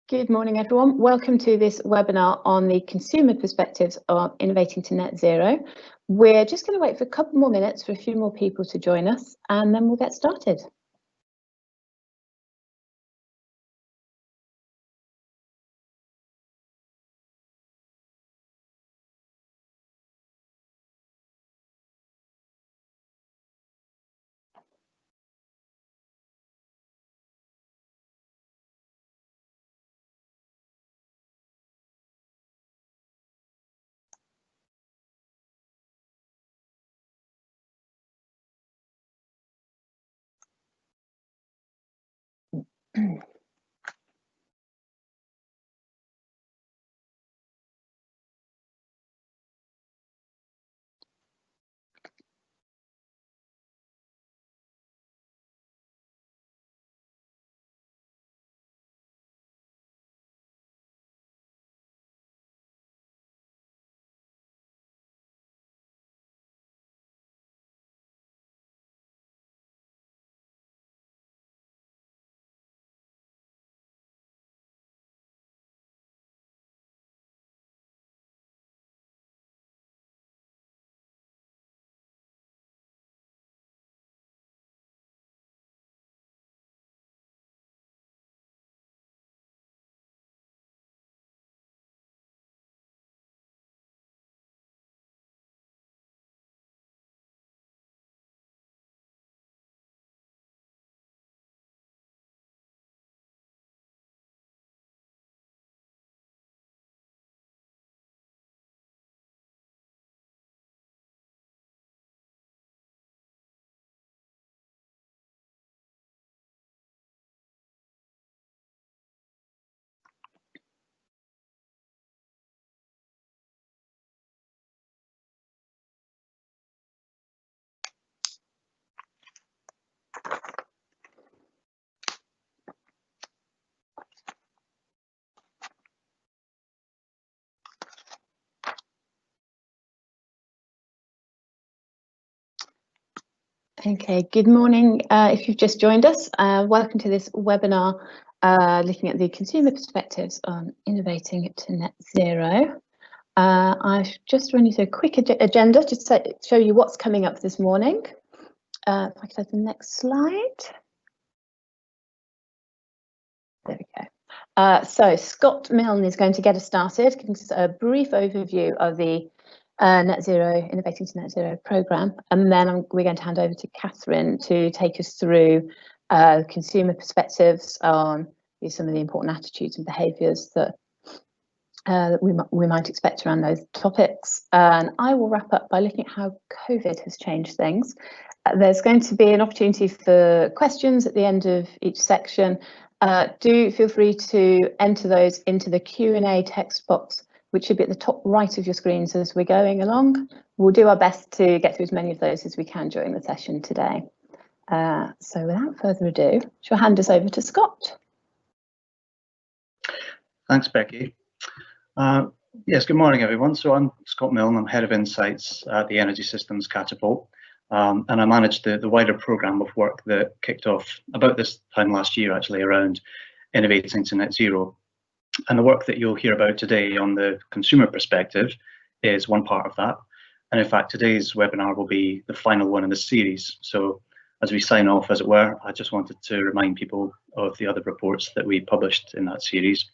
Good morning, everyone. Welcome to this webinar on the consumer perspectives of innovating to net zero. We're just going to wait for a couple more minutes for a few more people to join us, and then we'll get started. Okay, good morning. If you've just joined us, welcome to this webinar looking at the consumer perspectives on innovating to net zero. I've just run you through a quick agenda just to show you what's coming up this morning. If I could have the next slide. There we go. So Scott Milne is going to get us started, giving us a brief overview of the Net Zero, Innovating to Net Zero programme, and then we're going to hand over to Catherine to take us through consumer perspectives on some of the important attitudes and behaviours that we might expect around those topics. And I will wrap up by looking at how COVID has changed things. There's going to be an opportunity for questions at the end of each section. Do feel free to enter those into the Q&A text box, which should be at the top right of your screens as we're going along. We'll do our best to get through as many of those as we can during the session today. So without further ado, shall I hand us over to Scott? Thanks, Becky. Yes, good morning, everyone. So I'm Scott Milne. I'm Head of Insights at the Energy Systems Catapult, and I manage the wider programme of work that kicked off about this time last year, actually, around innovating to net zero. And the work that you'll hear about today on the consumer perspective is one part of that. And in fact, today's webinar will be the final one in the series. So as we sign off, as it were, I just wanted to remind people of the other reports that we published in that series.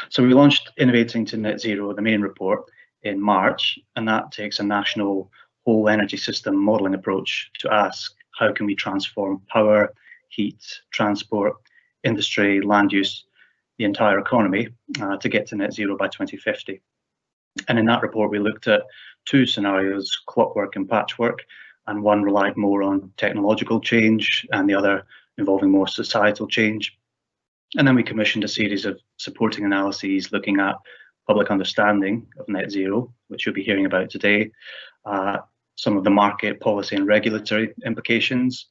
So we launched Innovating to Net Zero, the main report, in March, and that takes a national whole energy system modelling approach to ask how can we transform power, heat, transport, industry, land use, the entire economy to get to net zero by 2050. And in that report, we looked at two scenarios, clockwork and patchwork, and one relied more on technological change and the other involving more societal change. And then we commissioned a series of supporting analyses looking at public understanding of net zero, which you'll be hearing about today, some of the market, policy and regulatory implications,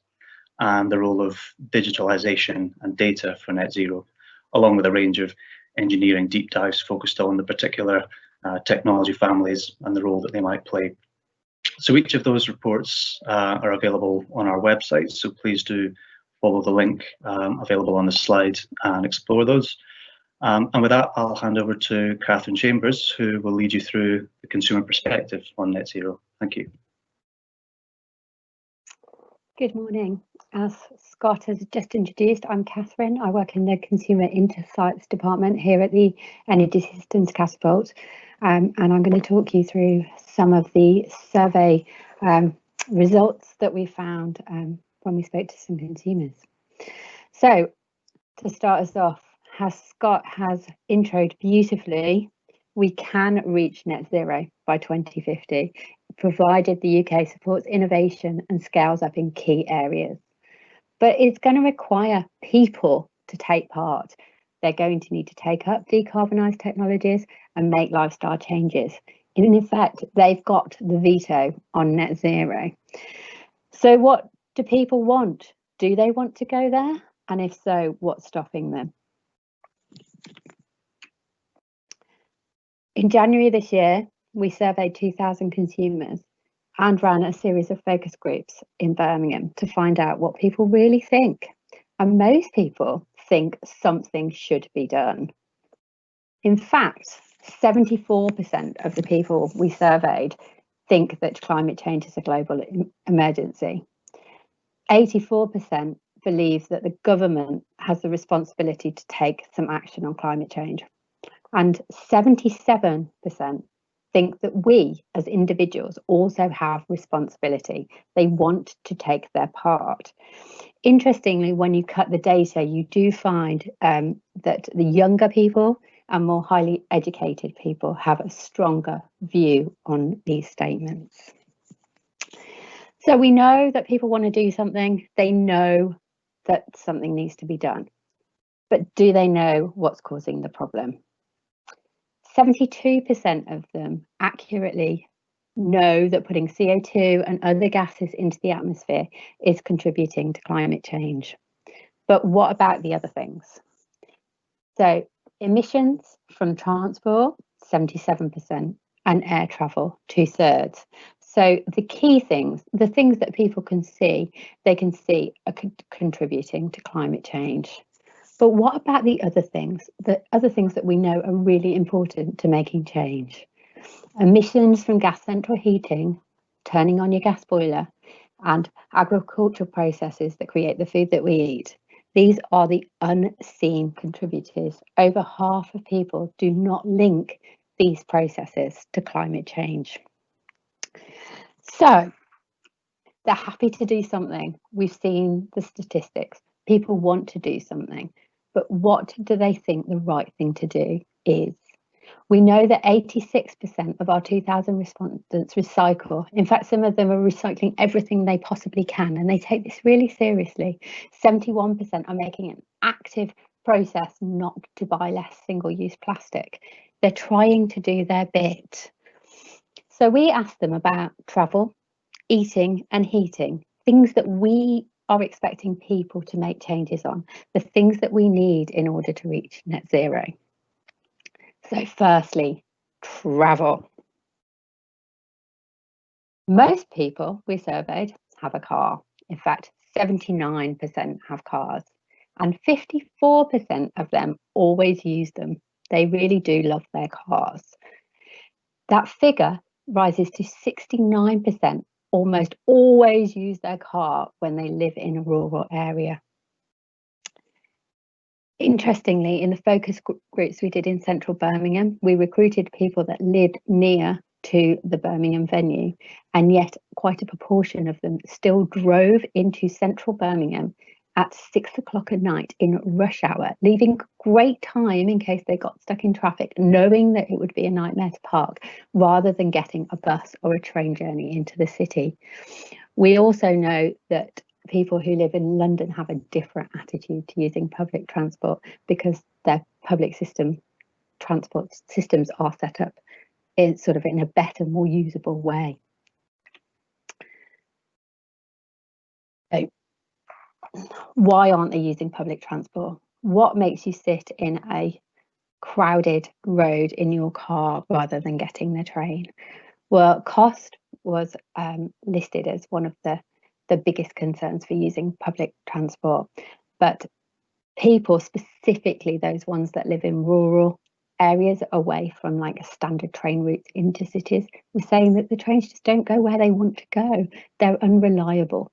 and the role of digitalisation and data for net zero, along with a range of engineering deep dives focused on the particular technology families and the role that they might play. So each of those reports are available on our website, so please do follow the link available on the slide and explore those. And with that, I'll hand over to Catherine Chambers, who will lead you through the consumer perspective on net zero. Thank you. Good morning. As Scott has just introduced, I'm Catherine. I work in the Consumer Insights Department here at the Energy Systems Catapult, and I'm going to talk you through some of the survey results that we found when we spoke to some consumers. So, to start us off, as Scott has introed beautifully, we can reach net zero by 2050, provided the UK supports innovation and scales up in key areas. But it's going to require people to take part. They're going to need to take up decarbonised technologies and make lifestyle changes. In effect, they've got the veto on net zero. So what do people want? Do they want to go there? And if so, what's stopping them? In January this year, we surveyed 2,000 consumers and ran a series of focus groups in Birmingham to find out what people really think. And most people think something should be done. In fact, 74% of the people we surveyed think that climate change is a global emergency. 84% believe that the government has the responsibility to take some action on climate change. And 77% think that we as individuals also have responsibility. They want to take their part. Interestingly, when you cut the data, you do find that the younger people and more highly educated people have a stronger view on these statements. So we know that people want to do something. They know that something needs to be done. But do they know what's causing the problem? 72% of them accurately know that putting CO2 and other gases into the atmosphere is contributing to climate change. But what about the other things? So emissions from transport, 77%, and air travel, 2/3. So the key things, the things that people can see, they can see are contributing to climate change. But what about the other things that we know are really important to making change? Emissions from gas central heating, turning on your gas boiler, and agricultural processes that create the food that we eat. These are the unseen contributors. Over half of people do not link these processes to climate change. So they're happy to do something. We've seen the statistics. People want to do something. But what do they think the right thing to do is? We know that 86% of our 2,000 respondents recycle. In fact, some of them are recycling everything they possibly can, and they take this really seriously. 71% are making an active process not to buy less single-use plastic. They're trying to do their bit. So we asked them about travel, eating and heating, things that we are expecting people to make changes on, the things that we need in order to reach net zero. So firstly, travel. Most people we surveyed have a car. In fact, 79% have cars, and 54% of them always use them. They really do love their cars. That figure rises to 69%. Almost always use their car when they live in a rural area. Interestingly, in the focus groups we did in central Birmingham, we recruited people that lived near to the Birmingham venue, and yet quite a proportion of them still drove into central Birmingham at 6 o'clock at night in rush hour, leaving great time in case they got stuck in traffic, knowing that it would be a nightmare to park, rather than getting a bus or a train journey into the city. We also know that people who live in London have a different attitude to using public transport because their public transport systems are set up in a better, more usable way. So, why aren't they using public transport? What makes you sit in a crowded road in your car rather than getting the train? Well, cost was listed as one of the biggest concerns for using public transport, but people, specifically those ones that live in rural areas away from like a standard train route into cities, were saying that the trains just don't go where they want to go. They're unreliable.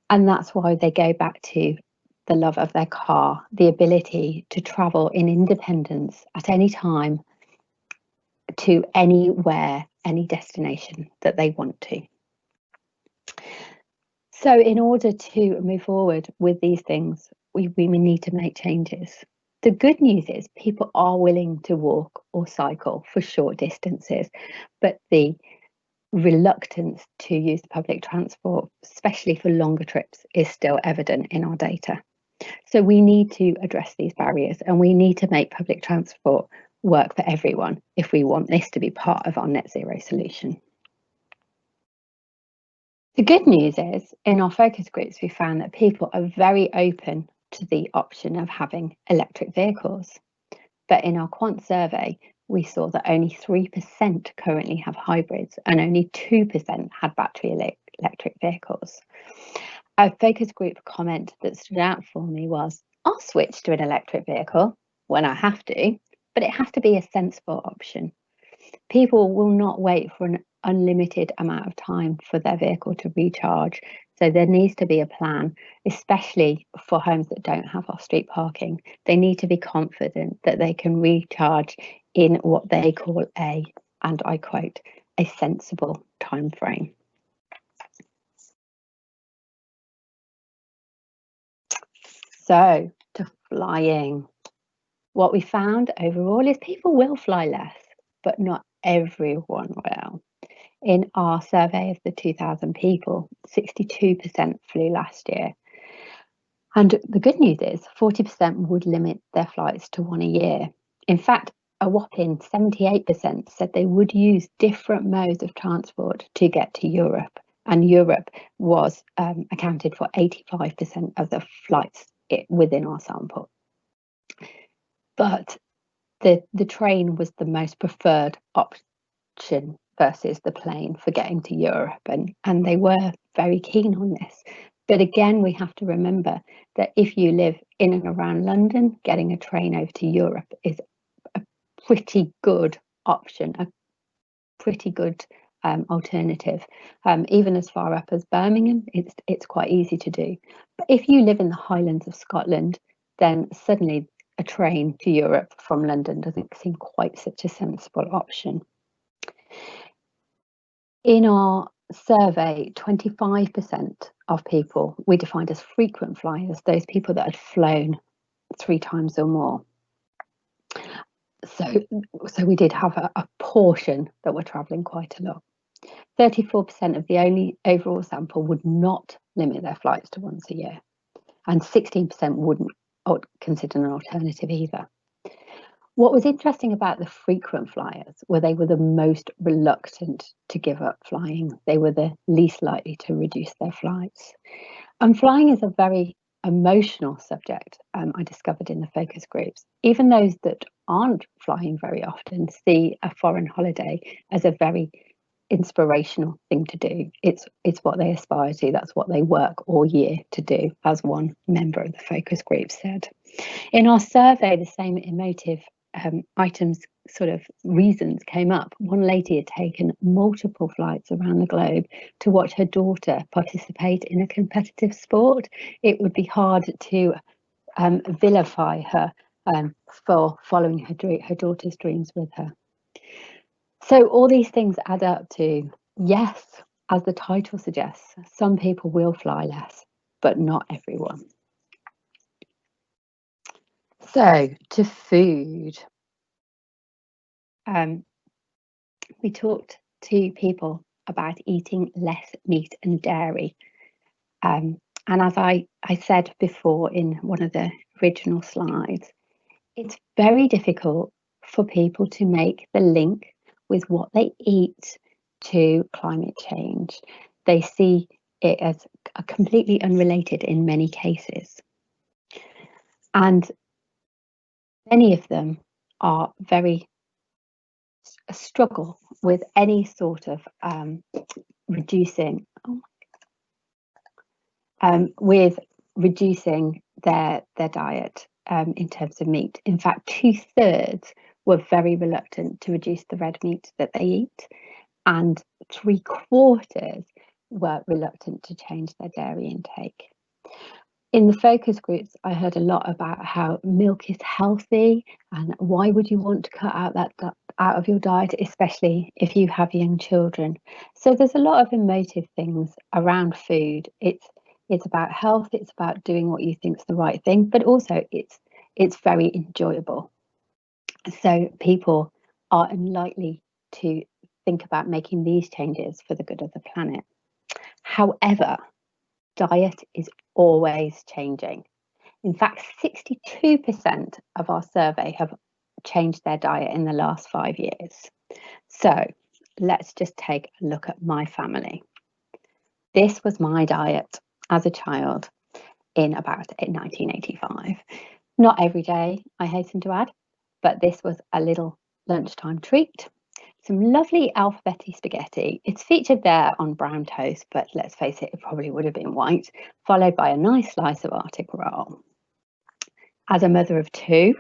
And that's why they go back to the love of their car, the ability to travel in independence at any time to anywhere, any destination that they want to. So in order to move forward with these things, we need to make changes. The good news is people are willing to walk or cycle for short distances, but the reluctance to use public transport, especially for longer trips, is still evident in our data. So we need to address these barriers, and we need to make public transport work for everyone if we want this to be part of our net zero solution. The good news is, in our focus groups, we found that people are very open to the option of having electric vehicles. But in our quant survey, we saw that only 3% currently have hybrids and only 2% had battery electric vehicles. A focus group comment that stood out for me was, I'll switch to an electric vehicle when I have to, but it has to be a sensible option. People will not wait for an unlimited amount of time for their vehicle to recharge. So there needs to be a plan, especially for homes that don't have off-street parking. They need to be confident that they can recharge in what they call a, and I quote, a sensible time frame. So to flying. What we found overall is people will fly less, but not everyone will. In our survey of the 2,000 people, 62% flew last year. And the good news is 40% would limit their flights to one a year. In fact, a whopping 78% said they would use different modes of transport to get to Europe. And Europe was accounted for 85% of the flights within our sample. But the train was the most preferred option versus the plane for getting to Europe, and they were very keen on this. But again, we have to remember that if you live in and around London, getting a train over to Europe is a pretty good option, a pretty good alternative. Even as far up as Birmingham, it's quite easy to do. But if you live in the Highlands of Scotland, then suddenly a train to Europe from London doesn't seem quite such a sensible option. In our survey, 25% of people we defined as frequent flyers, those people that had flown 3 times or more. So we did have a portion that were travelling quite a lot. 34% of the overall sample would not limit their flights to once a year, and 16% wouldn't consider an alternative either. What was interesting about the frequent flyers were they were the most reluctant to give up flying. They were the least likely to reduce their flights. And flying is a very emotional subject, I discovered in the focus groups. Even those that aren't flying very often see a foreign holiday as a very inspirational thing to do. It's what they aspire to. That's what they work all year to do, as one member of the focus group said. In our survey, the same emotive items, sort of reasons came up. One lady had taken multiple flights around the globe to watch her daughter participate in a competitive sport. It would be hard to vilify her for following her daughter's dreams with her. So all these things add up to, yes, as the title suggests, some people will fly less, but not everyone. So to food. We talked to people about eating less meat and dairy. And as I said before in one of the original slides, it's very difficult for people to make the link with what they eat to climate change. They see it as completely unrelated in many cases. And many of them are very struggle with any sort of reducing their diet in terms of meat. In fact, 2/3 were very reluctant to reduce the red meat that they eat, and 3/4 were reluctant to change their dairy intake. In the focus groups, I heard a lot about how milk is healthy and why would you want to cut out that out of your diet, especially if you have young children. So there's a lot of emotive things around food. It's about health, it's about doing what you think is the right thing, but also it's very enjoyable. So people are unlikely to think about making these changes for the good of the planet. However, diet is always changing. In fact, 62% of our survey have changed their diet in the last 5 years. So let's just take a look at my family. This was my diet as a child in about 1985. Not every day, I hasten to add, but this was a little lunchtime treat. Some lovely alphabetti spaghetti. It's featured there on brown toast, but let's face it, it probably would have been white, followed by a nice slice of Arctic roll. As a mother of 2,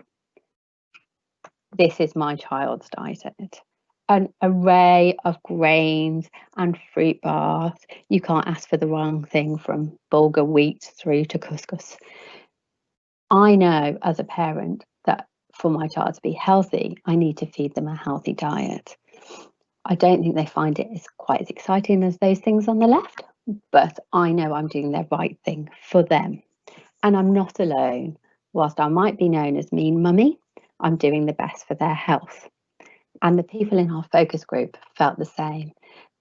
this is my child's diet. An array of grains and fruit bars. You can't ask for the wrong thing, from bulgur wheat through to couscous. I know as a parent that for my child to be healthy, I need to feed them a healthy diet. I don't think they find it quite as exciting as those things on the left, but I know I'm doing the right thing for them. And I'm not alone. Whilst I might be known as mean mummy, I'm doing the best for their health. And the people in our focus group felt the same.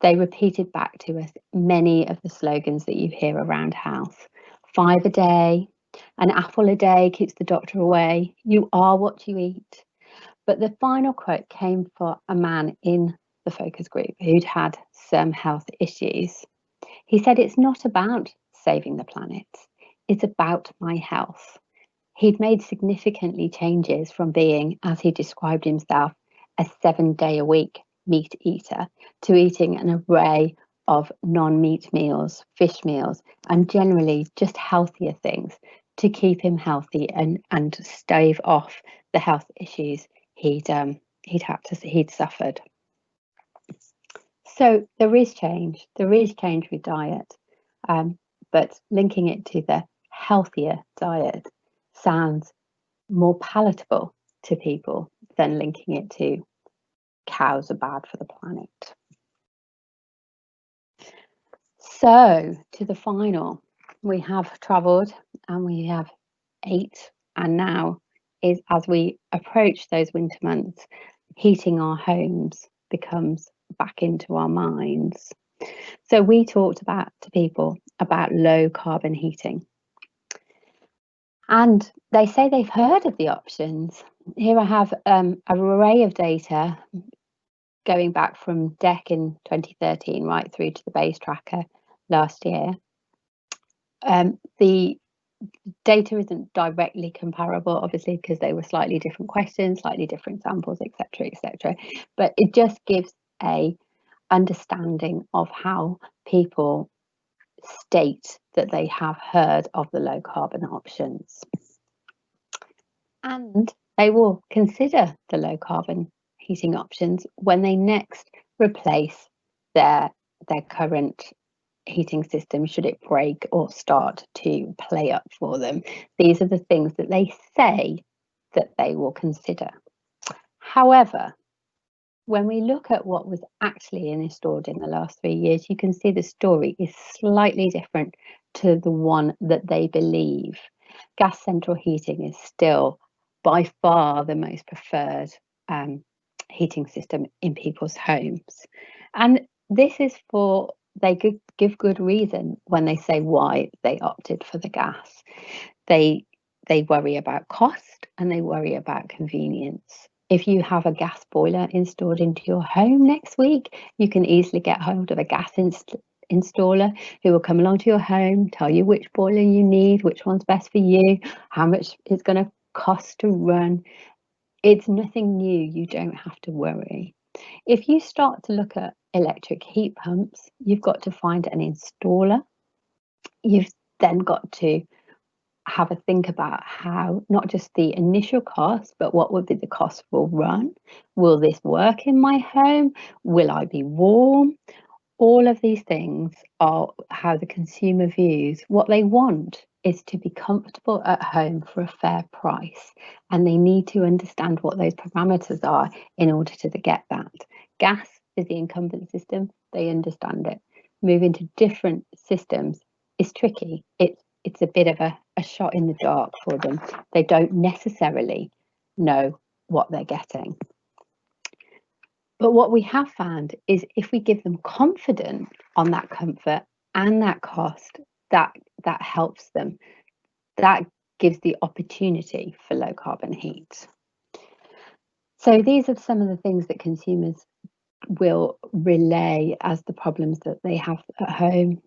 They repeated back to us many of the slogans that you hear around health. 5 a day, an apple a day keeps the doctor away, you are what you eat. But the final quote came for a man in the focus group who'd had some health issues. He said, "It's not about saving the planet, it's about my health." He'd made significantly changes from being, as he described himself, a 7-day-a-week meat eater to eating an array of non-meat meals, fish meals, and generally just healthier things to keep him healthy and stave off the health issues he'd suffered. So there is change with diet, but linking it to the healthier diet sounds more palatable to people than linking it to cows are bad for the planet. So to the final, we have travelled and we have ate, and now is as we approach those winter months, heating our homes becomes back into our minds. So we talked to people about low carbon heating. And they say they've heard of the options. Here I have an array of data going back from DEC in 2013 right through to the base tracker last year. The data isn't directly comparable, obviously, because they were slightly different questions, slightly different samples, etc., but it just gives a understanding of how people state that they have heard of the low carbon options, and they will consider the low carbon heating options when they next replace their current heating system, should it break or start to play up for them. These are the things that they say that they will consider. However, when we look at what was actually installed in the last 3 years, you can see the story is slightly different to the one that they believe. Gas central heating is still by far the most preferred heating system in people's homes. And this is for, they give good reason when they say why they opted for the gas. They worry about cost and they worry about convenience. If you have a gas boiler installed into your home next week, you can easily get hold of a gas installer who will come along to your home, tell you which boiler you need, which one's best for you, how much it's going to cost to run. It's nothing new, you don't have to worry. If you start to look at electric heat pumps, you've got to find an installer. You've then got to have a think about how, not just the initial cost, but what would be the cost for run? Will this work in my home? Will I be warm? All of these things are how the consumer views. What they want is to be comfortable at home for a fair price, and they need to understand what those parameters are in order to get that. Gas is the incumbent system, they understand it. Moving to different systems is tricky. It's a bit of a shot in the dark for them. They don't necessarily know what they're getting. But what we have found is if we give them confidence on that comfort and that cost, that helps them. That gives the opportunity for low carbon heat. So these are some of the things that consumers will relay as the problems that they have at home.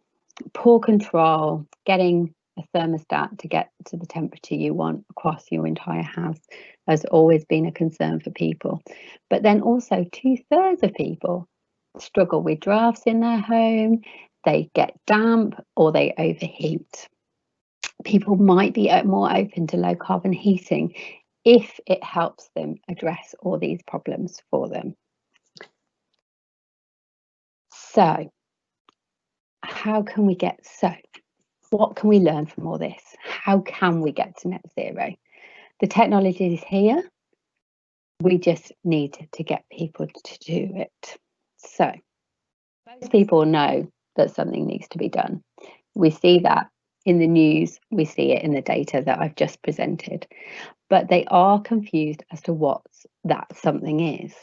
Poor control, getting a thermostat to get to the temperature you want across your entire house has always been a concern for people. But then also 2/3 of people struggle with drafts in their home, they get damp or they overheat. People might be more open to low carbon heating if it helps them address all these problems for them. So how can we what can we learn from all this? How can we get to net zero? The technology is here. We just need to get people to do it. So most people know that something needs to be done. We see that in the news, we see it in the data that I've just presented, but they are confused as to what that something is.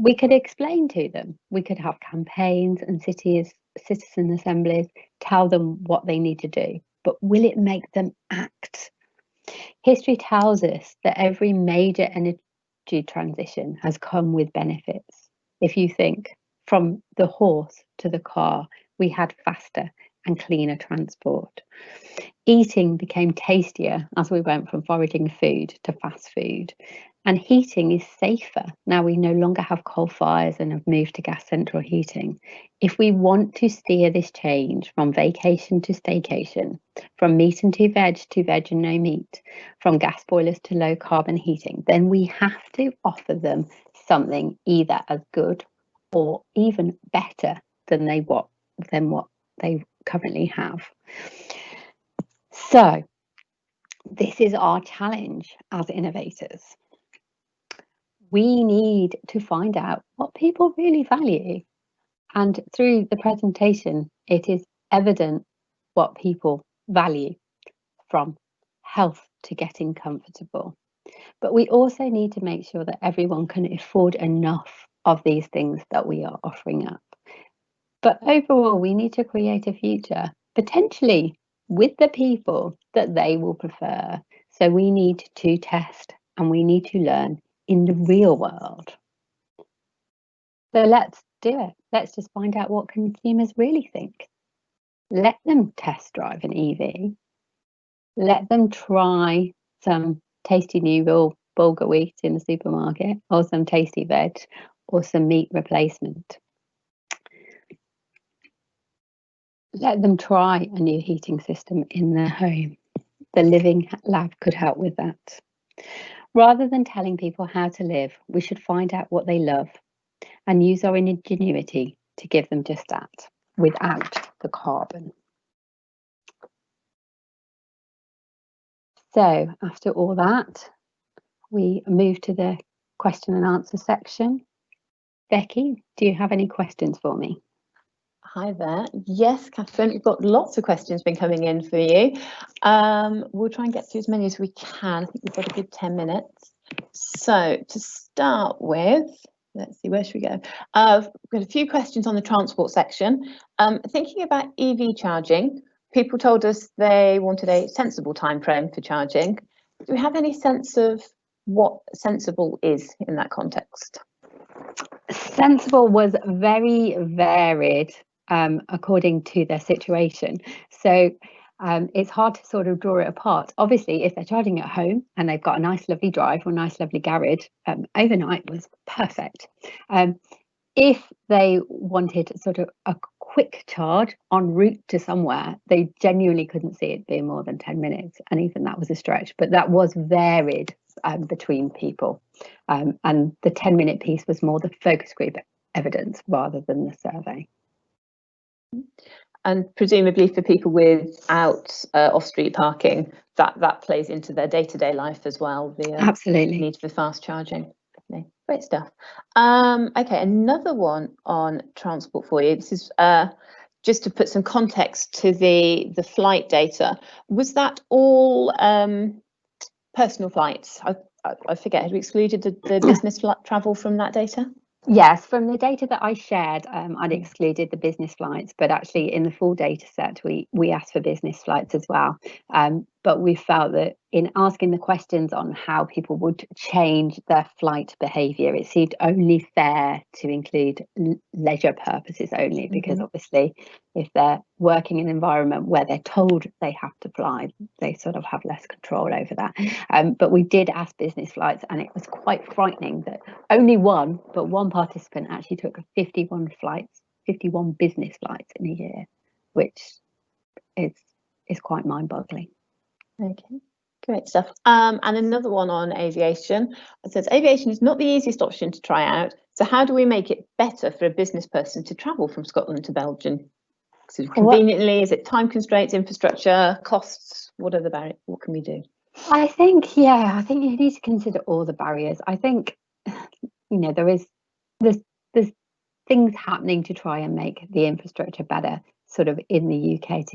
We could explain to them, we could have campaigns and citizen assemblies, tell them what they need to do, but will it make them act? History tells us that every major energy transition has come with benefits. If you think from the horse to the car, we had faster and cleaner transport. Eating became tastier as we went from foraging food to fast food. And heating is safer. Now we no longer have coal fires and have moved to gas central heating. If we want to steer this change from vacation to staycation, from meat and to veg and no meat, from gas boilers to low carbon heating, then we have to offer them something either as good or even better than what they currently have. So this is our challenge as innovators. We need to find out what people really value. And through the presentation, it is evident what people value, from health to getting comfortable. But we also need to make sure that everyone can afford enough of these things that we are offering up. But overall, we need to create a future, potentially with the people that they will prefer. So we need to test and we need to learn in the real world. So let's do it. Let's just find out what consumers really think. Let them test drive an EV. Let them try some tasty new bulgur wheat in the supermarket, or some tasty veg, or some meat replacement. Let them try a new heating system in their home. The Living Lab could help with that. Rather than telling people how to live, we should find out what they love and use our ingenuity to give them just that, without the carbon. So after all that, we move to the question and answer section. Becky, do you have any questions for me? Hi there. Yes, Catherine, we've got lots of questions been coming in for you. We'll try and get through as many as we can. I think we've got a good 10 minutes. So to start with, let's see, where should we go? We've got a few questions on the transport section. Thinking about EV charging, people told us they wanted a sensible time frame for charging. Do we have any sense of what sensible is in that context? Sensible was very varied according to their situation. So it's hard to sort of draw it apart. Obviously, if they're charging at home and they've got a nice lovely drive or a nice lovely garage, overnight was perfect. If they wanted sort of a quick charge en route to somewhere, they genuinely couldn't see it being more than 10 minutes. And even that was a stretch, but that was varied between people. And the 10-minute piece was more the focus group evidence rather than the survey. And presumably for people without off-street parking, that plays into their day-to-day life as well. The Absolutely need for fast charging. Okay, great stuff. Okay, another one on transport for you. This is just to put some context to the flight data. Was that all personal flights? I forget. Had we excluded the business travel from that data? Yes, from the data that I shared, I'd excluded the business flights, but actually in the full data set, we asked for business flights as well. But we felt that in asking the questions on how people would change their flight behaviour, it seemed only fair to include leisure purposes only, because obviously if they're working in an environment where they're told they have to fly, they sort of have less control over that. But we did ask business flights, and it was quite frightening that only one participant actually took 51 business flights in a year, which is quite mind-boggling. Okay, great stuff. And another one on aviation. It says aviation is not the easiest option to try out. So how do we make it better for a business person to travel from Scotland to Belgium? So conveniently, is it time constraints, infrastructure, costs? What are the barriers? What can we do? I think you need to consider all the barriers. I think, you know, there's things happening to try and make the infrastructure better sort of in the UK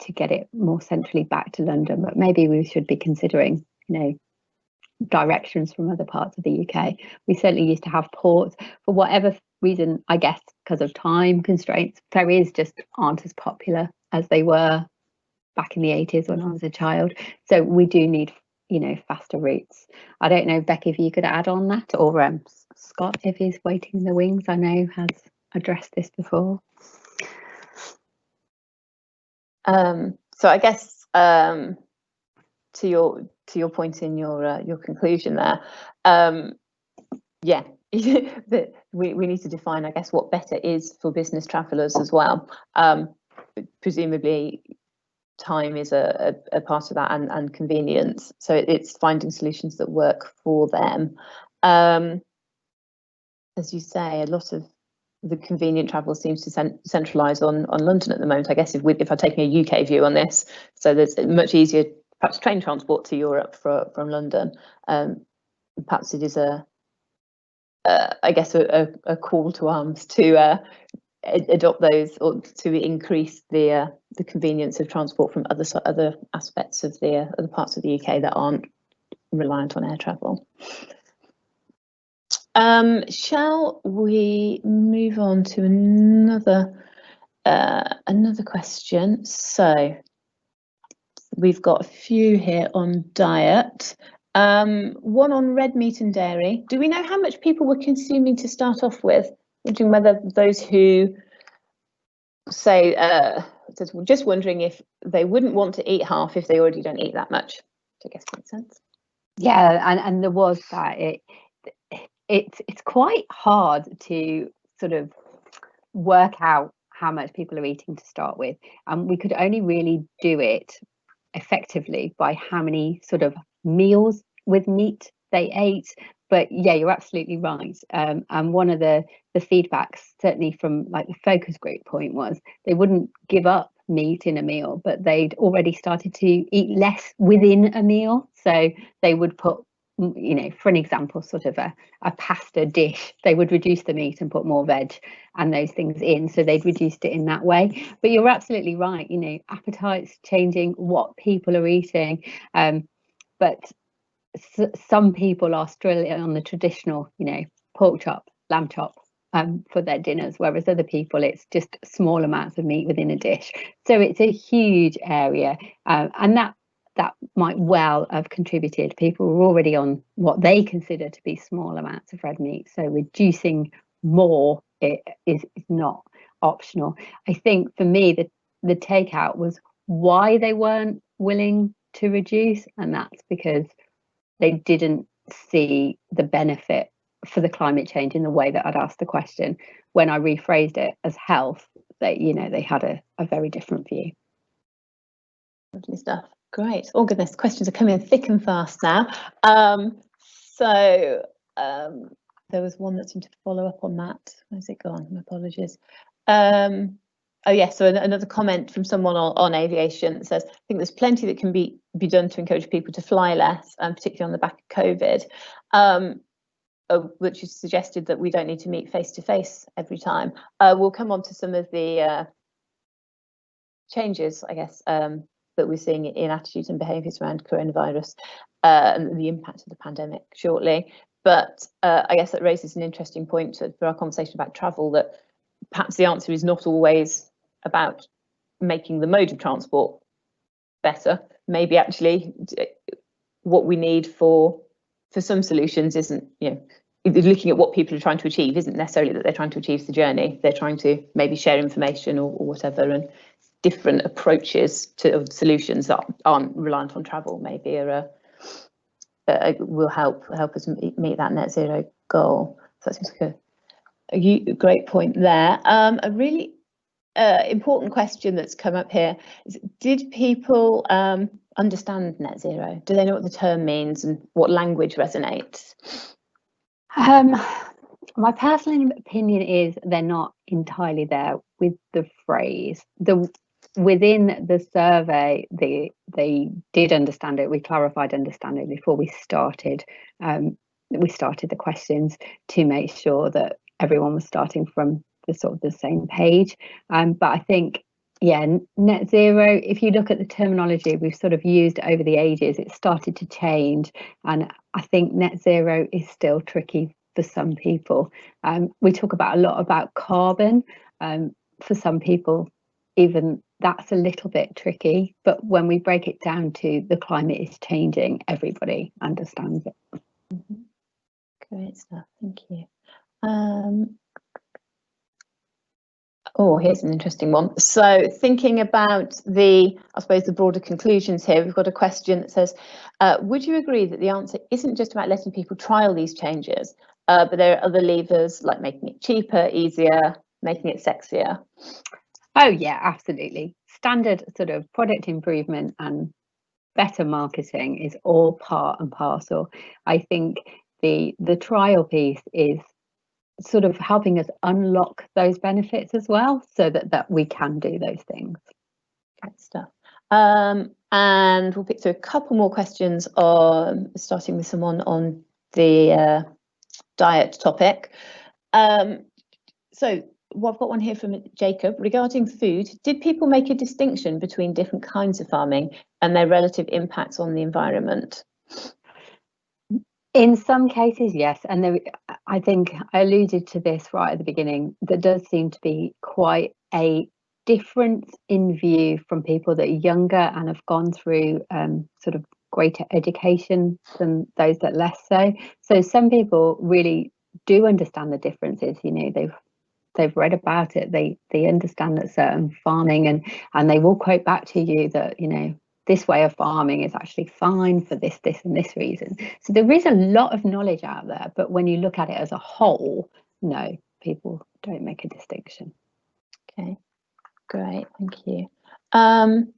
to get it more centrally back to London, but maybe we should be considering, you know, directions from other parts of the UK. We certainly used to have ports. For whatever reason, I guess because of time constraints, ferries just aren't as popular as they were back in the 80s when I was a child. So we do need, you know, faster routes. I don't know, Becky, if you could add on that, or Scott, if he's waiting in the wings, I know has addressed this before. So I guess to your point in your conclusion there, yeah, that we need to define, I guess, what better is for business travellers as well. Presumably time is a part of that, and convenience. So it's finding solutions that work for them. As you say, a lot of the convenient travel seems to centralise on London at the moment. I guess if I'm taking a UK view on this, so there's much easier perhaps train transport to Europe from London. Perhaps it is I guess a call to arms to adopt those, or to increase the convenience of transport from other aspects of the other parts of the UK that aren't reliant on air travel. Shall we move on to another question? So we've got a few here on diet. One on red meat and dairy. Do we know how much people were consuming to start off with? Wondering whether those who say, just wondering if they wouldn't want to eat half if they already don't eat that much. Which I guess makes sense. Yeah, and there was that. It's quite hard to sort of work out how much people are eating to start with, and we could only really do it effectively by how many sort of meals with meat they ate. But yeah, you're absolutely right. And one of the feedbacks, certainly from like the focus group point, was they wouldn't give up meat in a meal, but they'd already started to eat less within a meal. So they would put, you know, for an example, sort of a pasta dish, they would reduce the meat and put more veg and those things in. So they'd reduced it in that way. But you're absolutely right, you know, appetites changing, what people are eating. But some people are still on the traditional, you know, pork chop, lamb chop for their dinners, whereas other people it's just small amounts of meat within a dish. So it's a huge area, and that might well have contributed. People were already on what they consider to be small amounts of red meat, so reducing more is not optional. I think for me the takeout was why they weren't willing to reduce, and that's because they didn't see the benefit for the climate change in the way that I'd asked the question. When I rephrased it as health, they had a very different view. Lovely stuff. Great. Oh goodness, questions are coming in thick and fast now. There was one that seemed to follow up on that. Where's it gone? My apologies. Oh yes, so another comment from someone on aviation that says, I think there's plenty that can be done to encourage people to fly less, particularly on the back of COVID, which is suggested that we don't need to meet face to face every time. We'll come on to some of the changes, I guess, that we're seeing in attitudes and behaviours around coronavirus and the impact of the pandemic shortly. But I guess that raises an interesting point for our conversation about travel, that perhaps the answer is not always about making the mode of transport better. Maybe actually what we need for some solutions isn't, looking at what people are trying to achieve isn't necessarily that they're trying to achieve the journey. They're trying to maybe share information or whatever, and different approaches to solutions that aren't reliant on travel maybe will help us meet that net zero goal. So that seems like a great point there. A really important question that's come up here is, did people understand net zero? Do they know what the term means and what language resonates? My personal opinion is they're not entirely there with the phrase. Within the survey, they did understand it. We clarified understanding before we started. We started the questions to make sure that everyone was starting from the same page. But I think, net zero, if you look at the terminology we've sort of used over the ages, it started to change, and I think net zero is still tricky for some people. We talk a lot about carbon. For some people, even that's a little bit tricky, but when we break it down to the climate is changing, everybody understands it. Mm-hmm. Great stuff, thank you. Here's an interesting one. So thinking about the broader conclusions here, we've got a question that says, would you agree that the answer isn't just about letting people trial these changes, but there are other levers like making it cheaper, easier, making it sexier? Oh yeah, absolutely. Standard sort of product improvement and better marketing is all part and parcel. I think the trial piece is sort of helping us unlock those benefits as well, so that we can do those things. Great stuff. And we'll pick through a couple more questions, starting with someone on the diet topic. So I've got one here from Jacob. Regarding food, did people make a distinction between different kinds of farming and their relative impacts on the environment? In some cases, yes, and I think I alluded to this right at the beginning. There does seem to be quite a difference in view from people that are younger and have gone through sort of greater education than those that less so. So some people really do understand the differences. They've read about it. They understand that certain farming, and they will quote back to you that this way of farming is actually fine for this and this reason. So there is a lot of knowledge out there, but when you look at it as a whole, no, people don't make a distinction. Okay, great, thank you. And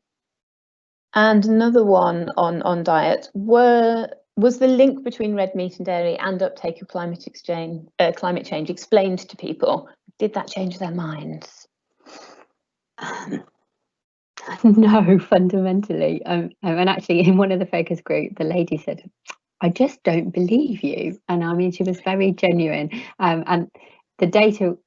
another one on diet, was the link between red meat and dairy and uptake of climate change explained to people? Did that change their minds? No, fundamentally. And actually, in one of the focus group, the lady said, I just don't believe you. And I mean, she was very genuine. And the data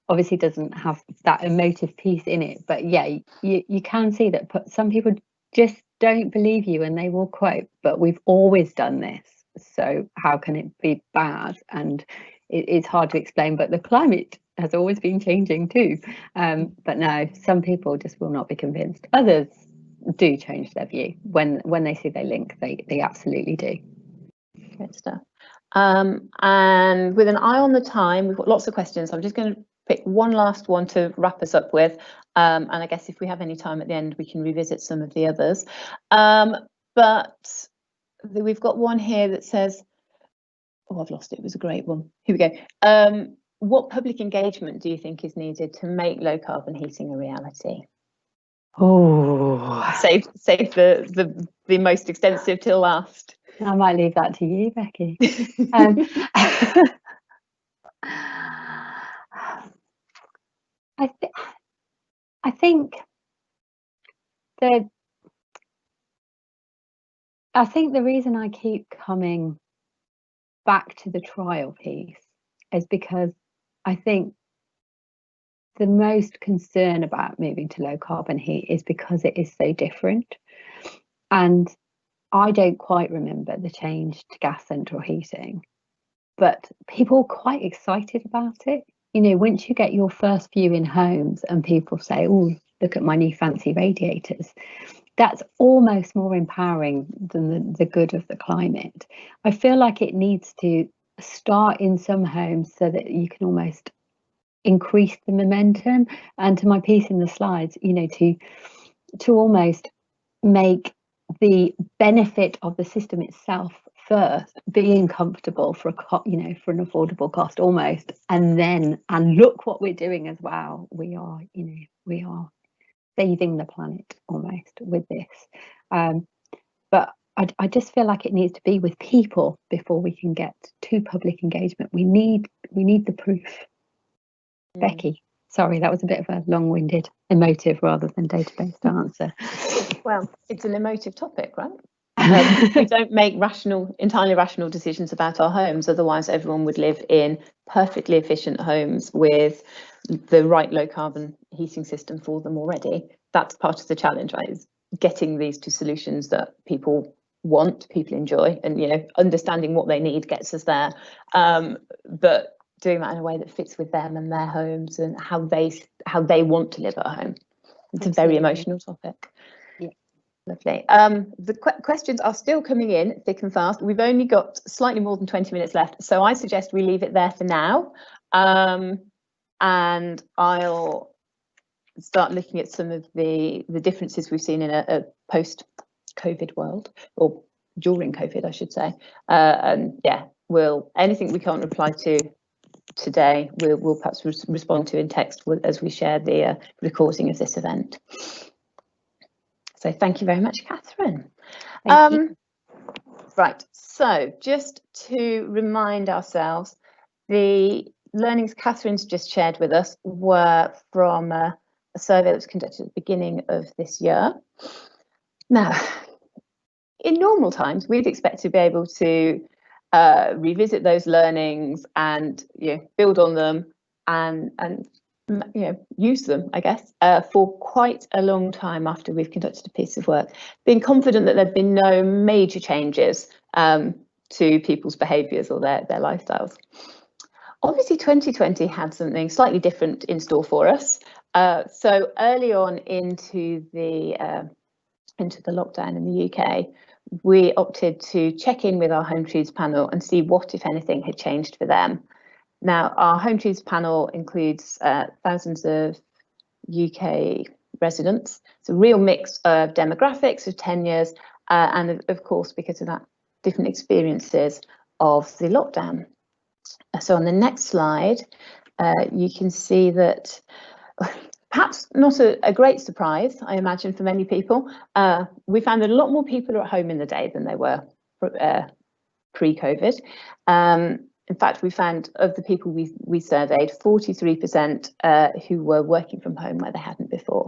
obviously doesn't have that emotive piece in it. But yeah, you can see that some people just don't believe you, and they will quote, but we've always done this, so how can it be bad? And it's hard to explain, but the climate has always been changing too. But no, some people just will not be convinced. Others do change their view when they see their link. They absolutely do. Great stuff. And with an eye on the time, we've got lots of questions. I'm just going to pick one last one to wrap us up with, and I guess if we have any time at the end, we can revisit some of the others. But we've got one here that says, I've lost it. It was a great one. Here we go. what public engagement do you think is needed to make low carbon heating a reality? Oh, Save the most extensive till last. I might leave that to you, Becky. I think the reason I keep coming back to the trial piece is because I think the most concern about moving to low carbon heat is because it is so different. And I don't quite remember the change to gas central heating, but people are quite excited about it. You know, once you get your first view in homes and people say, oh, look at my new fancy radiators, that's almost more empowering than the good of the climate. I feel like it needs to start in some homes so that you can almost increase the momentum. And to my piece in the slides, you know, to almost make the benefit of the system itself first being comfortable for for an affordable cost almost, and look what we're doing as well. We are saving the planet almost with this, but I just feel like it needs to be with people before we can get to public engagement. We need the proof. Becky, sorry, that was a bit of a long-winded emotive rather than data-based answer. Well, it's an emotive topic, right? We don't make entirely rational decisions about our homes, otherwise everyone would live in perfectly efficient homes with the right low carbon heating system for them already. That's part of the challenge, right? Is getting these to solutions that people want, people enjoy, and understanding what they need gets us there. But doing that in a way that fits with them and their homes and how they want to live at home. It's Absolutely. A very emotional topic. Lovely. The questions are still coming in thick and fast. We've only got slightly more than 20 minutes left, so I suggest we leave it there for now. And I'll start looking at some of the differences we've seen in a post-COVID world, or during COVID, I should say. And yeah, anything we can't reply to today, we'll perhaps respond to in text as we share the recording of this event. So thank you very much, Catherine. Thank you. Right, so just to remind ourselves, the learnings Catherine's just shared with us were from a survey that was conducted at the beginning of this year. Now, in normal times, we'd expect to be able to revisit those learnings and build on them and use them, I guess, for quite a long time after we've conducted a piece of work, being confident that there've been no major changes to people's behaviours or their lifestyles. Obviously, 2020 had something slightly different in store for us. So early on into the lockdown in the UK, we opted to check in with our Home Truths panel and see what, if anything, had changed for them. Now, our Home Truths panel includes thousands of UK residents. It's a real mix of demographics, of tenures, and of course, because of that, different experiences of the lockdown. So on the next slide, you can see that perhaps not a great surprise, I imagine, for many people. We found that a lot more people are at home in the day than they were pre-COVID. In fact, we found of the people we surveyed, 43% who were working from home where they hadn't before.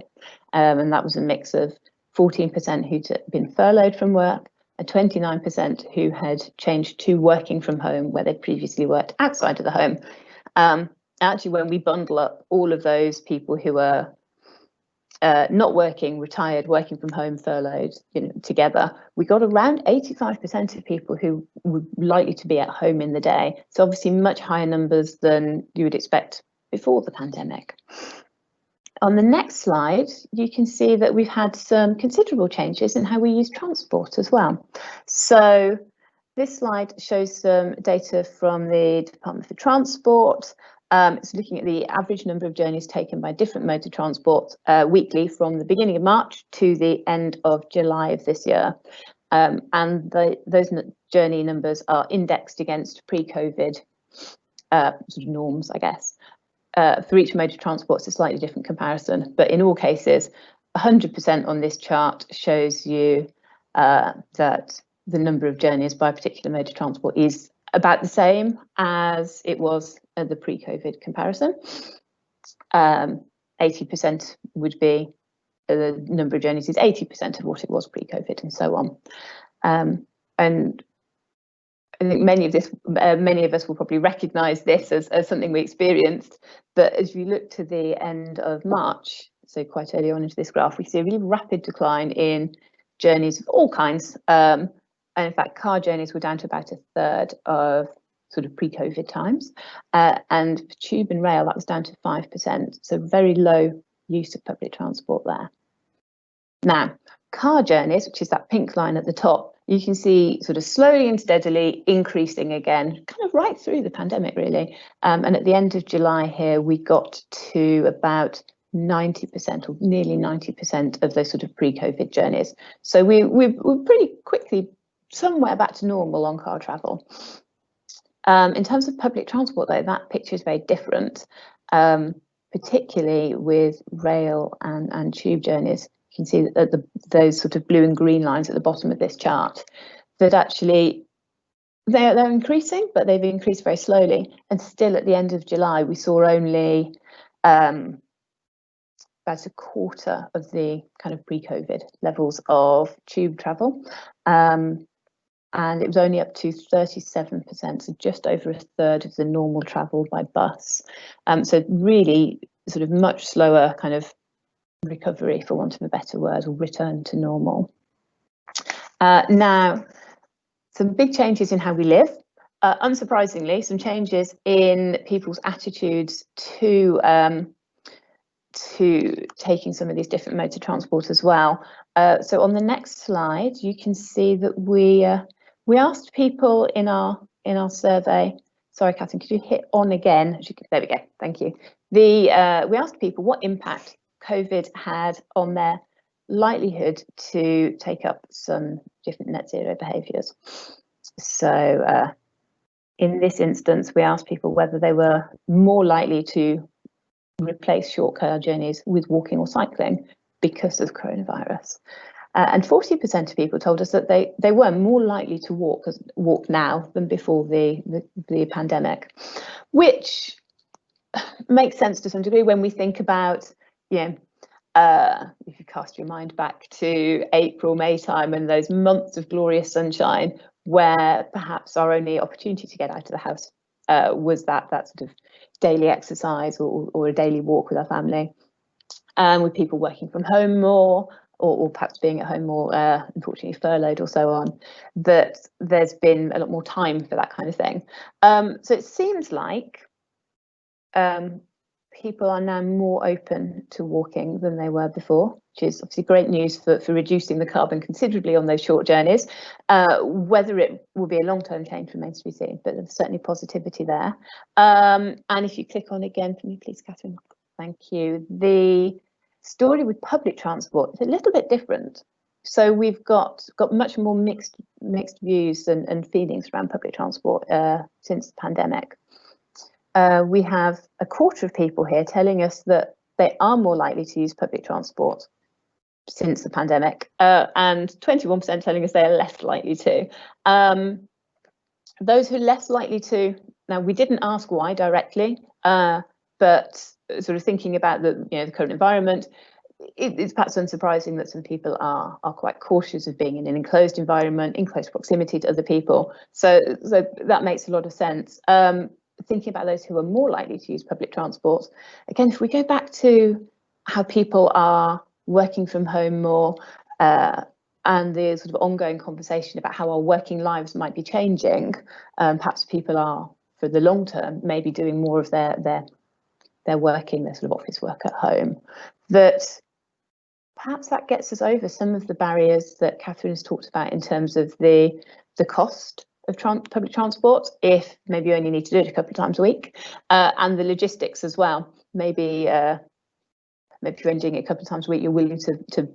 And that was a mix of 14% who'd been furloughed from work and 29% who had changed to working from home where they'd previously worked outside of the home. Actually, when we bundle up all of those people who were not working, retired, working from home, furloughed, together, we got around 85% of people who were likely to be at home in the day. So obviously much higher numbers than you would expect before the pandemic. On the next slide, you can see that we've had some considerable changes in how we use transport as well. So this slide shows some data from the Department for Transport. It's looking at the average number of journeys taken by different modes of transport weekly from the beginning of March to the end of July of this year. And those journey numbers are indexed against pre-COVID sort of norms, I guess. For each mode of transport, it's a slightly different comparison, but in all cases, 100% on this chart shows you that the number of journeys by a particular mode of transport is about the same as it was at the pre-COVID comparison. 80% would be the number of journeys is 80% of what it was pre-COVID, and so on. And I think many of us will probably recognise this as something we experienced. But as we look to the end of March, so quite early on into this graph, we see a really rapid decline in journeys of all kinds. And in fact, car journeys were down to about a third of sort of pre-COVID times. And for tube and rail, that was down to 5%. So very low use of public transport there. Now, car journeys, which is that pink line at the top, you can see sort of slowly and steadily increasing again, kind of right through the pandemic, really. And at the end of July here, we got to about 90% or nearly 90% of those sort of pre-COVID journeys. So we're pretty quickly somewhere back to normal on car travel. In terms of public transport, though, that picture is very different, particularly with rail and tube journeys. You can see that those sort of blue and green lines at the bottom of this chart, that actually they're increasing, but they've increased very slowly. And still at the end of July, we saw only about a quarter of the kind of pre-COVID levels of tube travel. And it was only up to 37%, so just over a third of the normal travel by bus. So really sort of much slower kind of recovery, for want of a better word, or return to normal. Now, some big changes in how we live. Unsurprisingly, some changes in people's attitudes to taking some of these different modes of transport as well. So on the next slide, you can see that we asked people in our survey. Sorry, Catherine, could you hit on again? There we go. Thank you. We asked people what impact COVID had on their likelihood to take up some different net zero behaviours. So in this instance, we asked people whether they were more likely to replace short car journeys with walking or cycling because of coronavirus. And 40% of people told us that they were more likely to walk now than before the pandemic, which makes sense to some degree when we think about, if you cast your mind back to April, May time, and those months of glorious sunshine, where perhaps our only opportunity to get out of the house was that sort of daily exercise or a daily walk with our family, with people working from home more, or perhaps being at home more, unfortunately furloughed or so on, that there's been a lot more time for that kind of thing. So it seems like people are now more open to walking than they were before, which is obviously great news for reducing the carbon considerably on those short journeys. Whether it will be a long-term change remains to be seen, but there's certainly positivity there. And if you click on again for me, please, Catherine. Thank you. The story with public transport is a little bit different. So we've got much more mixed views and feelings around public transport since the pandemic. We have a quarter of people here telling us that they are more likely to use public transport since the pandemic, and 21% telling us they are less likely to. Those who are less likely to, now we didn't ask why directly, but sort of thinking about the current environment, it's perhaps unsurprising that some people are quite cautious of being in an enclosed environment, in close proximity to other people. So that makes a lot of sense. Thinking about those who are more likely to use public transport, again, if we go back to how people are working from home more, and the sort of ongoing conversation about how our working lives might be changing, perhaps people are, for the long term, maybe doing more of their working, their sort of office work at home. That perhaps that gets us over some of the barriers that Catherine has talked about in terms of the cost of public transport, if maybe you only need to do it a couple of times a week, and the logistics as well. Maybe if you're only doing it a couple of times a week, you're willing to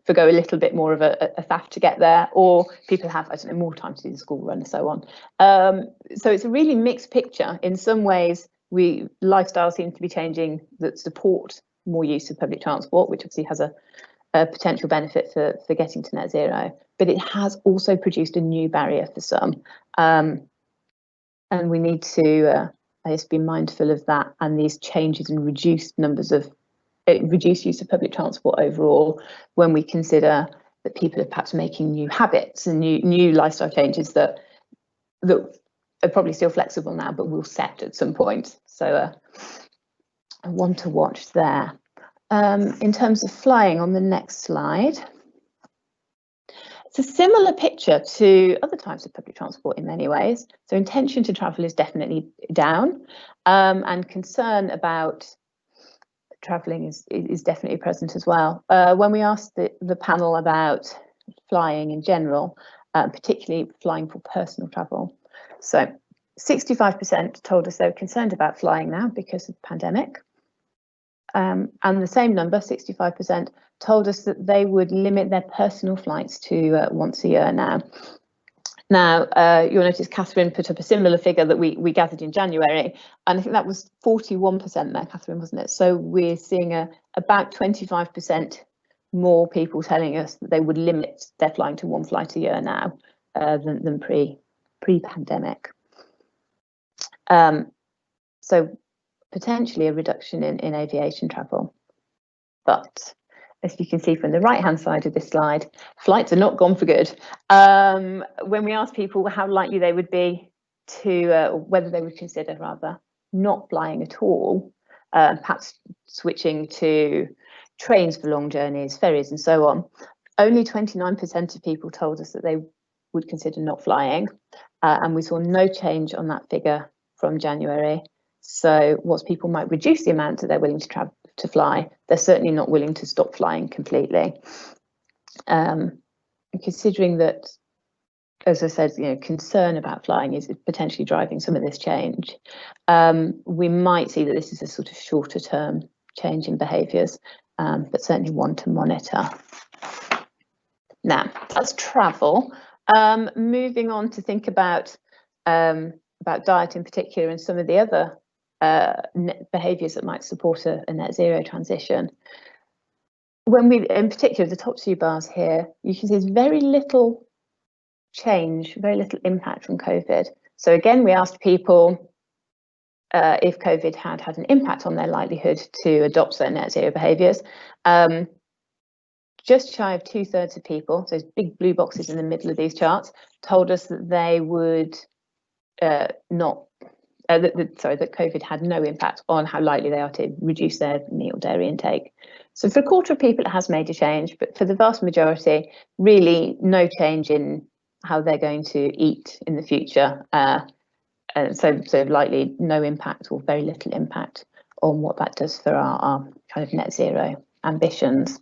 forgo a little bit more of a faff to get there, or people have, I don't know, more time to do the school run and so on. So it's a really mixed picture. In some ways, lifestyle seems to be changing that support more use of public transport, which obviously has a potential benefit for getting to net zero, but it has also produced a new barrier for some. And we need to, I guess, be mindful of that and these changes in reduced use of public transport overall, when we consider that people are perhaps making new habits and new lifestyle changes that are probably still flexible now, but will set at some point. So I want to watch there. In terms of flying, on the next slide, it's a similar picture to other types of public transport in many ways. So intention to travel is definitely down, and concern about travelling is definitely present as well. When we asked the panel about flying in general, particularly flying for personal travel, so 65% told us they were concerned about flying now because of the pandemic. And the same number, 65%, told us that they would limit their personal flights to once a year now. Now, you'll notice Catherine put up a similar figure that we gathered in January, and I think that was 41% there, Catherine, wasn't it? So we're seeing about 25% more people telling us that they would limit their flying to one flight a year now than pre-pandemic. So potentially a reduction in aviation travel. But as you can see from the right-hand side of this slide, flights are not gone for good. When we asked people how likely they would be to, whether they would consider rather not flying at all, perhaps switching to trains for long journeys, ferries and so on, only 29% of people told us that they would consider not flying. And we saw no change on that figure from January. So whilst people might reduce the amount that they're willing to fly, they're certainly not willing to stop flying completely. Considering that, as I said, concern about flying is potentially driving some of this change, we might see that this is a sort of shorter term change in behaviours, but certainly one to monitor. Now, that's travel. Moving on to think about diet in particular and some of the other behaviours that might support a net zero transition. When we, in particular, the top two bars here, you can see there's very little change, very little impact from COVID. So again, we asked people if COVID had an impact on their likelihood to adopt certain net zero behaviours. Just shy of 2/3 of people, so those big blue boxes in the middle of these charts, told us that they would that COVID had no impact on how likely they are to reduce their meat or dairy intake. So for a quarter of people, it has made a change, but for the vast majority, really no change in how they're going to eat in the future. So likely no impact or very little impact on what that does for our kind of net zero ambitions.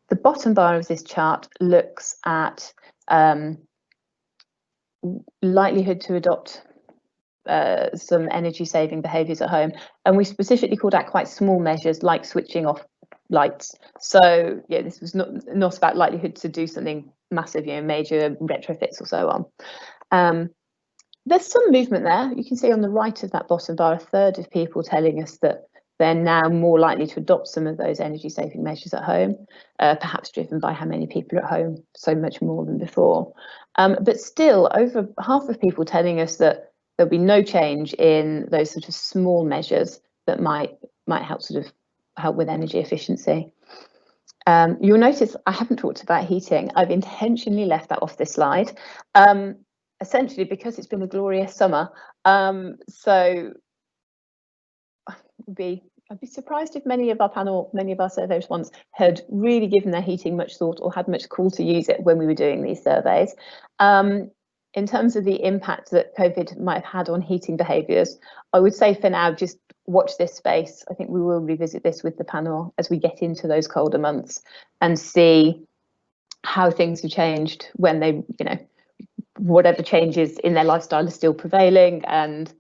The bottom bar of this chart looks at likelihood to adopt some energy saving behaviours at home, and we specifically called out quite small measures like switching off lights. So yeah, this was not about likelihood to do something massive, major retrofits or so on. There's some movement there. You can see on the right of that bottom bar, 1/3 of people telling us that they're now more likely to adopt some of those energy saving measures at home, perhaps driven by how many people are at home, so much more than before. But still, over half of people telling us that there'll be no change in those sort of small measures that might help with energy efficiency. You'll notice I haven't talked about heating. I've intentionally left that off this slide, essentially because it's been a glorious summer. So I'd be surprised if many of our survey respondents had really given their heating much thought or had much call to use it when we were doing these surveys. In terms of the impact that COVID might have had on heating behaviours, I would say for now, just watch this space. I think we will revisit this with the panel as we get into those colder months and see how things have changed when they, whatever changes in their lifestyle are still prevailing and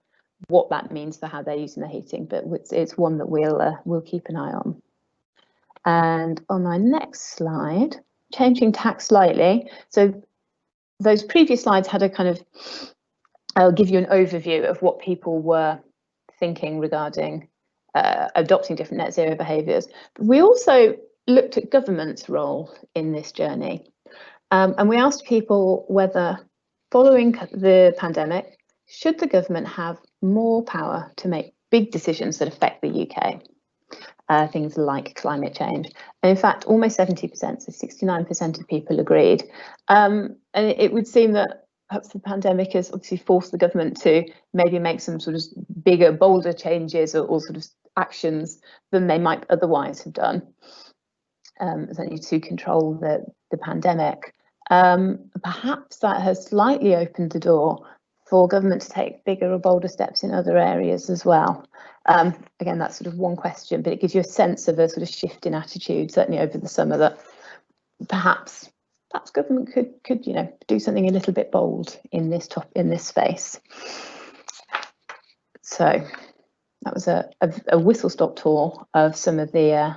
what that means for how they're using their heating. But it's one that we'll keep an eye on. And on my next slide, changing tack slightly. So those previous slides had a kind of, I'll give you an overview of what people were thinking regarding adopting different net zero behaviours. We also looked at government's role in this journey. And we asked people whether, following the pandemic, should the government have more power to make big decisions that affect the UK, things like climate change. And in fact, almost 70%, so 69% of people agreed. And it would seem that perhaps the pandemic has obviously forced the government to maybe make some sort of bigger, bolder changes or sort of actions than they might otherwise have done, certainly to control the pandemic. Perhaps that has slightly opened the door for government to take bigger or bolder steps in other areas as well. Again, that's sort of one question, but it gives you a sense of a sort of shift in attitude, certainly over the summer, that perhaps government could do something a little bit bold in this space. So that was a whistle-stop tour of some of the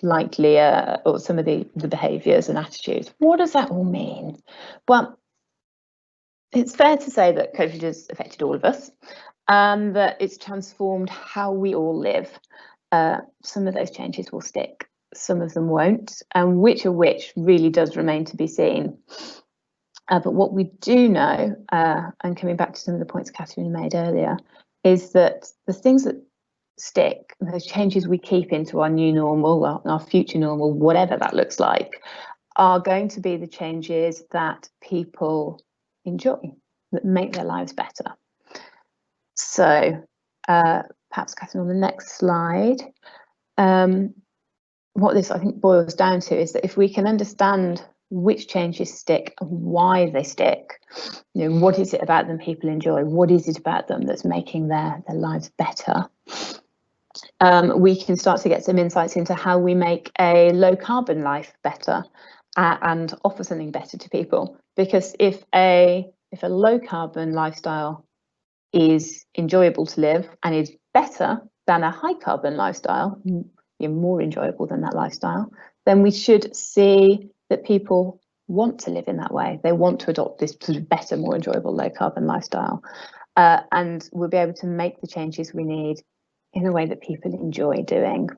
likely or some of the behaviours and attitudes. What does that all mean? Well, it's fair to say that COVID has affected all of us, and that it's transformed how we all live. Some of those changes will stick, some of them won't, and which of which really does remain to be seen. But what we do know, and coming back to some of the points Catherine made earlier, is that the things that stick, those changes we keep into our new normal, our future normal, whatever that looks like, are going to be the changes that people enjoy, that make their lives better. So perhaps Catherine, on the next slide, what this I think boils down to is that if we can understand which changes stick and why they stick, what is it about them people enjoy, what is it about them that's making their lives better, we can start to get some insights into how we make a low carbon life better and offer something better to people. Because if a low carbon lifestyle is enjoyable to live and is better than a high carbon lifestyle, more enjoyable than that lifestyle, then we should see that people want to live in that way. They want to adopt this sort of better, more enjoyable low carbon lifestyle, and we'll be able to make the changes we need in a way that people enjoy doing.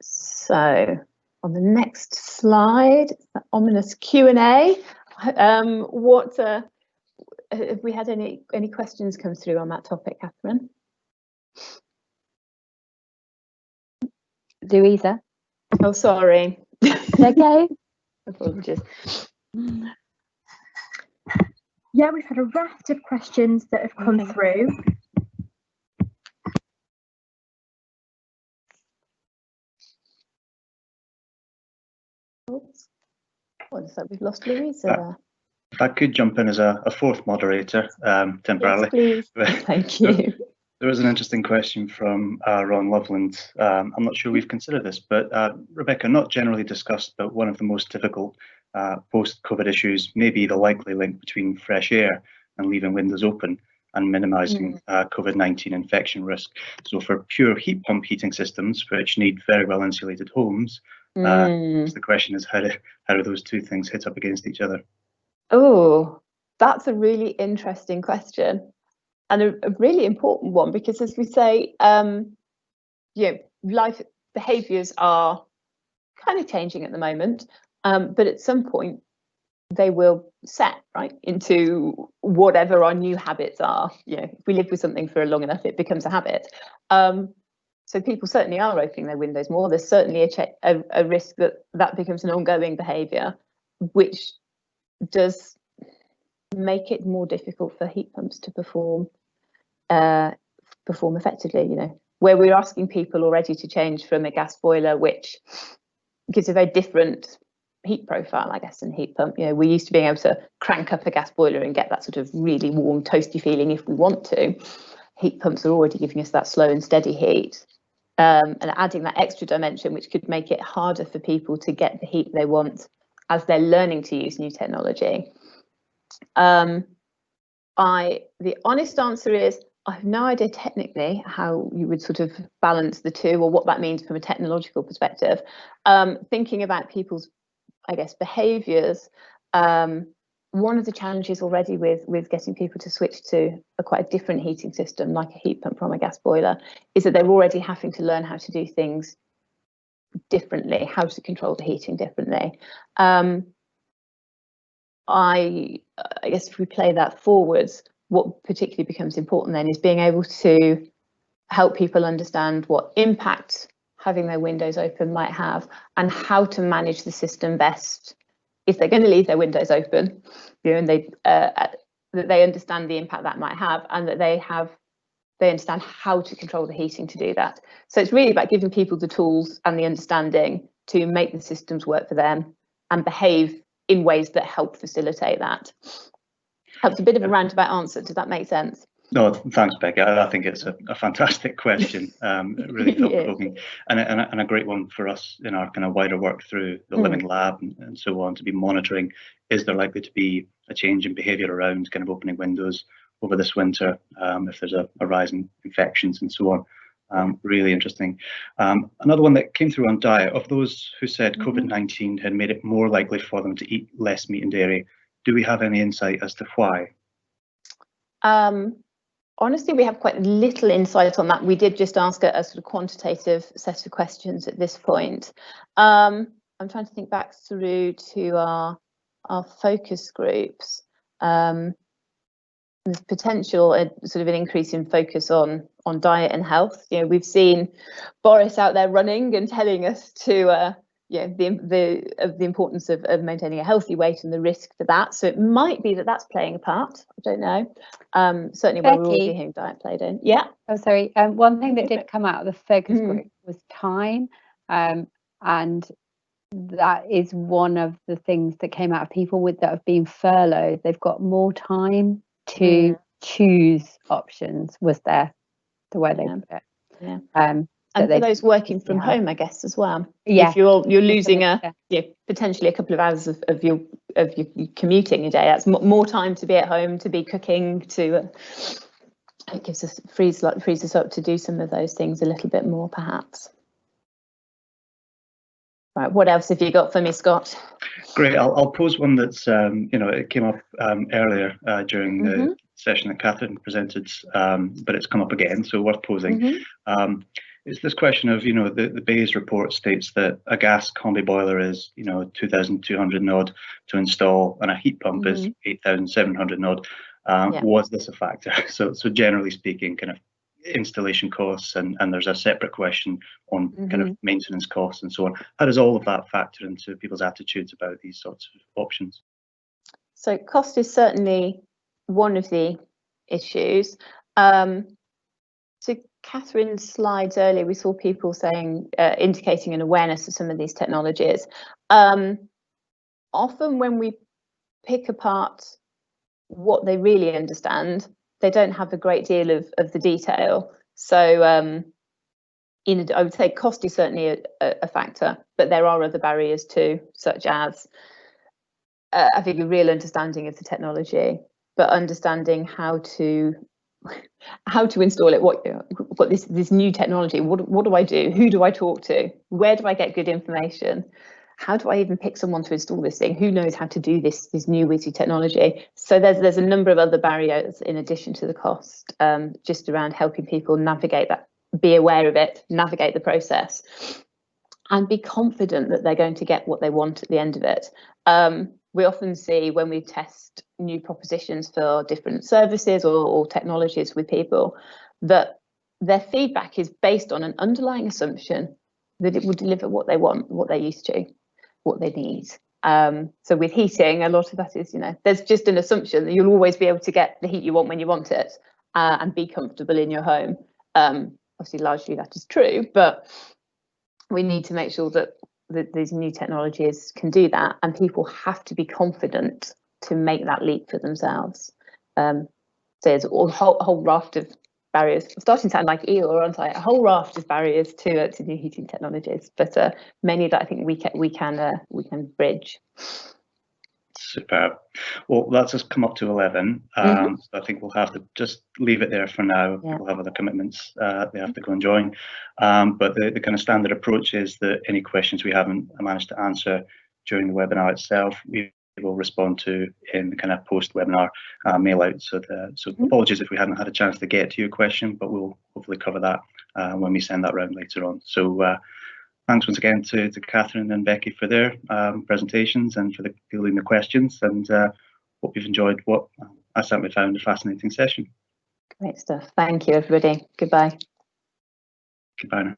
So on the next slide, the ominous Q&A. Have we had any questions come through on that topic, Catherine? Louisa. Oh, sorry. Okay. Apologies. Yeah, we've had a raft of questions that have come through. Oops. What is that? We've lost Louisa there. If I could jump in as a fourth moderator temporarily. Yes, please. Thank you. There was an interesting question from Ron Loveland. I'm not sure we've considered this, but Rebecca, not generally discussed, but one of the most difficult post-COVID issues may be the likely link between fresh air and leaving windows open and minimising COVID-19 infection risk. So for pure heat pump heating systems, which need very well insulated homes, the question is how do those two things hit up against each other? Oh, that's a really interesting question and a really important one, because as we say, life behaviours are kind of changing at the moment, but at some point they will set right into whatever our new habits are. If we live with something for long enough, it becomes a habit. So people certainly are opening their windows more. There's certainly a risk that becomes an ongoing behaviour, which does make it more difficult for heat pumps to perform effectively. Where we're asking people already to change from a gas boiler, which gives a very different heat profile, I guess, than heat pump. We're used to being able to crank up a gas boiler and get that sort of really warm, toasty feeling if we want to. Heat pumps are already giving us that slow and steady heat, and adding that extra dimension, which could make it harder for people to get the heat they want as they're learning to use new technology. The honest answer is have no idea technically how you would sort of balance the two, or what that means from a technological perspective. Thinking about people's, I guess, behaviours, one of the challenges already with getting people to switch to quite a different heating system, like a heat pump from a gas boiler, is that they're already having to learn how to do things differently, how to control the heating differently. I guess if we play that forwards, what particularly becomes important then is being able to help people understand what impact having their windows open might have, and how to manage the system best if they're going to leave their windows open, and that they understand the impact that might have, and that they understand how to control the heating to do that. So it's really about giving people the tools and the understanding to make the systems work for them and behave in ways that help facilitate that. That's a bit of a roundabout answer. Does that make sense? No, thanks, Becky. I think it's a fantastic question, really thought-provoking, and a great one for us in our kind of wider work through the Living Lab and so on, to be monitoring, is there likely to be a change in behaviour around kind of opening windows over this winter, if there's a rise in infections and so on. Really interesting. Another one that came through on diet, of those who said COVID-19 had made it more likely for them to eat less meat and dairy, do we have any insight as to why? Honestly, we have quite little insight on that. We did just ask a sort of quantitative set of questions at this point. I'm trying to think back through to our focus groups. There's potential sort of an increase in focus on diet and health. We've seen Boris out there running and telling us to the importance of maintaining a healthy weight and the risk for that. So it might be that that's playing a part. I don't know. Certainly where we're already hearing diet played in. Yeah. Oh, sorry. One thing that did come out of the focus group was time, and that is one of the things that came out of people that have been furloughed. They've got more time to choose options. Was there the way they put it? Yeah. And for those working from home, I guess, as well. Yeah. If you're losing potentially a couple of hours of your commuting a day, that's more time to be at home, to be cooking, it gives us frees us up to do some of those things a little bit more, perhaps. Right, what else have you got for me, Scott? Great. I'll pose one that's it came up earlier during the session that Catherine presented, but it's come up again, so worth posing. It's this question of, the Bayes report states that a gas combi boiler is, 2,200 nod to install, and a heat pump is 8,700 nod. Was this a factor? So generally speaking, kind of installation costs, and there's a separate question on kind of maintenance costs and so on. How does all of that factor into people's attitudes about these sorts of options? So cost is certainly one of the issues. To Catherine's slides earlier, we saw people saying, indicating an awareness of some of these technologies. Often when we pick apart what they really understand, they don't have a great deal of the detail. So I would say cost is certainly a factor, but there are other barriers too, such as I think a real understanding of the technology, but understanding how to install it, what this new technology, what do I do, who do I talk to, where do I get good information, how do I even pick someone to install this thing, who knows how to do this new witty technology. So there's a number of other barriers in addition to the cost, just around helping people navigate that, be aware of it, navigate the process, and be confident that they're going to get what they want at the end of it. We often see when we test new propositions for different services or technologies with people, that their feedback is based on an underlying assumption that it will deliver what they want, what they're used to, what they need. So with heating, a lot of that is, there's just an assumption that you'll always be able to get the heat you want when you want it, and be comfortable in your home. Obviously, largely that is true, but we need to make sure that these new technologies can do that, and people have to be confident to make that leap for themselves. So there's a whole raft of barriers. I'm starting to sound like Eel, aren't I? A whole raft of barriers to new heating technologies, but many that I think we can bridge. Superb. Well, that's just come up to 11. So I think we'll have to just leave it there for now. Yeah. People have other commitments they have to go and join. But the kind of standard approach is that any questions we haven't managed to answer during the webinar itself, we will respond to in the kind of post-webinar mail out. So apologies if we hadn't had a chance to get to your question, but we'll hopefully cover that when we send that round later on. So thanks once again to Catherine and Becky for their presentations and for fielding the questions, and hope you've enjoyed what I certainly found a fascinating session. Great stuff. Thank you, everybody. Goodbye. Goodbye now.